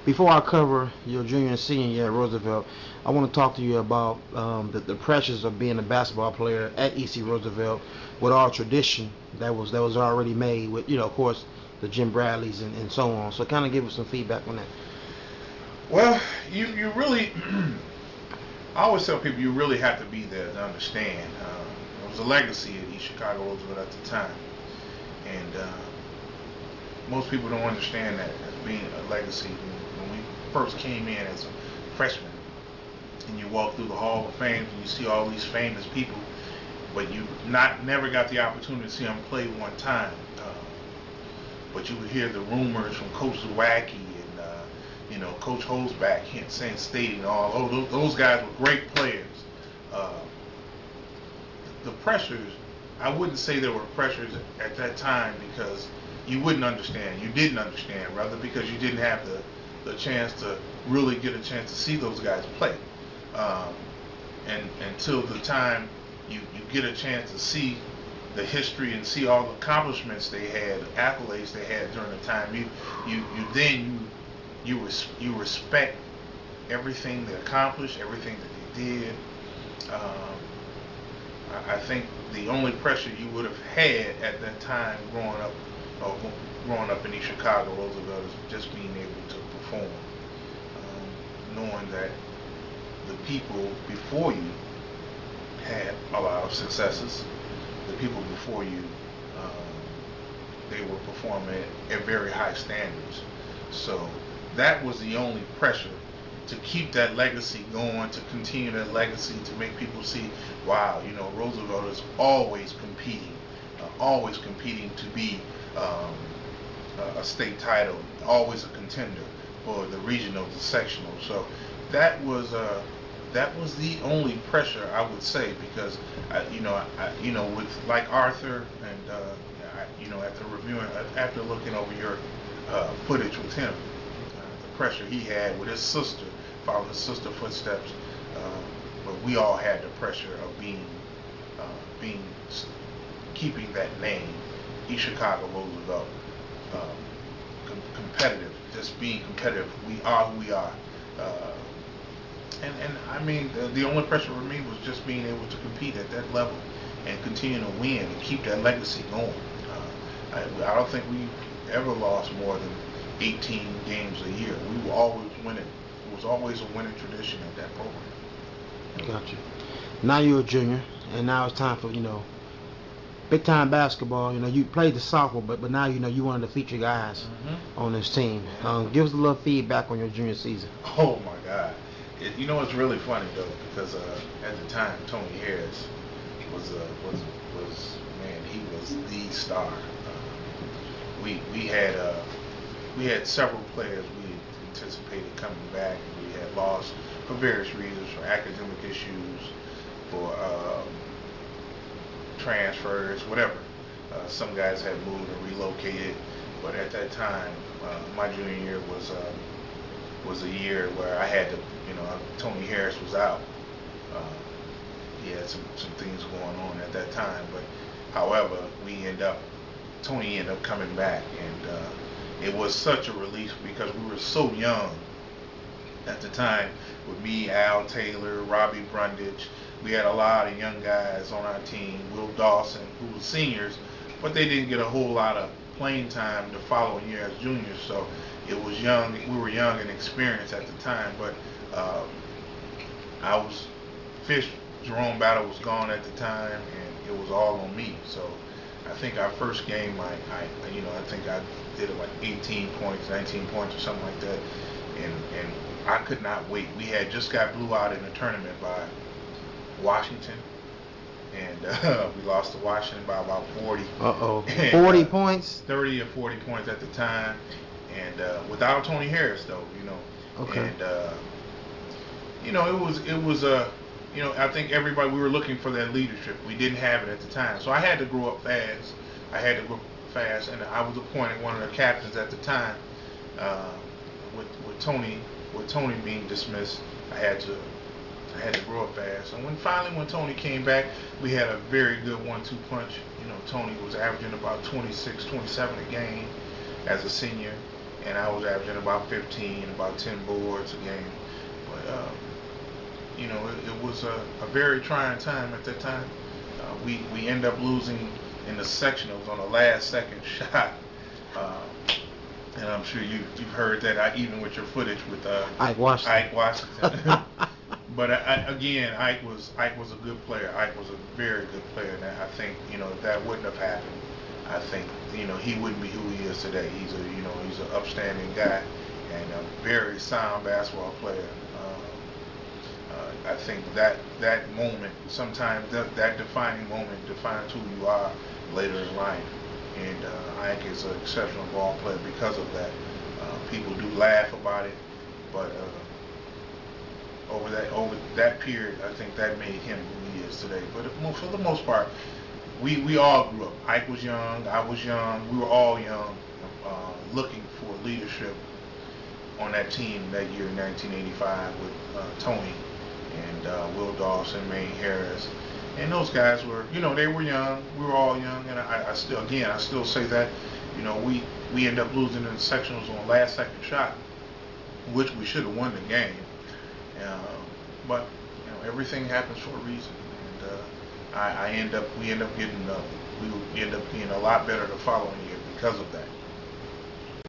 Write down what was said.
Before I cover your junior and senior year at Roosevelt, I want to talk to you about the pressures of being a basketball player at EC Roosevelt with our tradition that was already made with, of course, the Jim Bradleys and so on. So kind of give us some feedback on that. Well, you really, I always tell people you really have to be there to understand. There was a legacy at East Chicago Roosevelt at the time, and most people don't understand that as being a legacy. When we first came in as a freshman, and you walk through the Hall of Fame and you see all these famous people, but you never got the opportunity to see them play one time. But you would hear the rumors from Coach Zwacky and Coach Holzback, saying, stating all those guys were great players. Uh, the pressures, I wouldn't say there were pressures at that time because you wouldn't understand. You didn't understand, rather because you didn't have the chance to really get a chance to see those guys play. Um, and until the time you get a chance to see the history and see all the accomplishments they had, accolades they had during the time, you respect everything they accomplished, everything that they did. Um, I think the only pressure you would have had at that time growing up in East Chicago, Roosevelt, is just being able to perform, knowing that the people before you had a lot of successes. The people before you, they were performing at very high standards. So that was the only pressure to keep that legacy going, to continue that legacy, to make people see, wow, Roosevelt is always competing to be a state title, always a contender for the regional, the sectional. So that was the only pressure, I would say, because with like Arthur and after reviewing, after looking over your footage with him, the pressure he had with his sister, following his sister footsteps, but we all had the pressure of being keeping that name, East Chicago Roosevelt, competitive, just being competitive. We are who we are. And I mean, the only pressure for me was just being able to compete at that level and continue to win and keep that legacy going. I don't think we ever lost more than 18 games a year. We were always winning. It was always a winning tradition at that program. Gotcha. Now you're a junior, and now it's time for big time basketball. You played the sophomore, but now you one of the featured guys on this team. Give us a little feedback on your junior season. Oh my God. It's really funny though, because at the time Tony Harris was man, he was the star. We had several players we anticipated coming back, and we had lost for various reasons, for academic issues, for transfers, whatever. Some guys had moved and relocated, but at that time, my junior year was a year where I had to, Tony Harris was out. He had some things going on at that time, but however, Tony ended up coming back, and it was such a relief because we were so young at the time. With me, Al Taylor, Robbie Brundage, we had a lot of young guys on our team. Will Dawson, who was seniors, but they didn't get a whole lot of playing time the following year as juniors. So it was young. We were young and experienced at the time, but I was Fish. Jerome Battle was gone at the time, and it was all on me. So I think our first game, I think I did it like 18 points, 19 points, or something like that, and I could not wait. We had just got blew out in the tournament by Washington, and we lost to Washington by about 40. 40 points? 30 or 40 points at the time, and without Tony Harris though, Okay. And it was I think everybody, we were looking for that leadership. We didn't have it at the time, so I had to grow up fast. And I was appointed one of the captains at the time. With Tony being dismissed, I had to grow up fast. And when Tony came back, we had a very good 1-2 punch. Tony was averaging about 26, 27 a game as a senior, and I was averaging about 15, about 10 boards a game. But it was a very trying time at that time. We end up losing in the sectionals on the last second shot. And I'm sure you've heard that, even with your footage with Ike Washington. Ike Washington. But again, Ike was a good player. Ike was a very good player, and I think if that wouldn't have happened, I think he wouldn't be who he is today. He's an upstanding guy and a very sound basketball player. I think that moment, sometimes that defining moment defines who you are later in life. And Ike is an exceptional ball player because of that. People do laugh about it, but over that period, I think that made him who he is today. But for the most part, we all grew up. Ike was young, I was young, we were all young, looking for leadership on that team that year in 1985 with Tony and Will Dawson, Mayne Harris. And those guys were, they were young. We were all young, and I still say that, we end up losing in the sectionals on the last second shot, which we should have won the game. But everything happens for a reason, and we end up getting a lot better the following year because of that.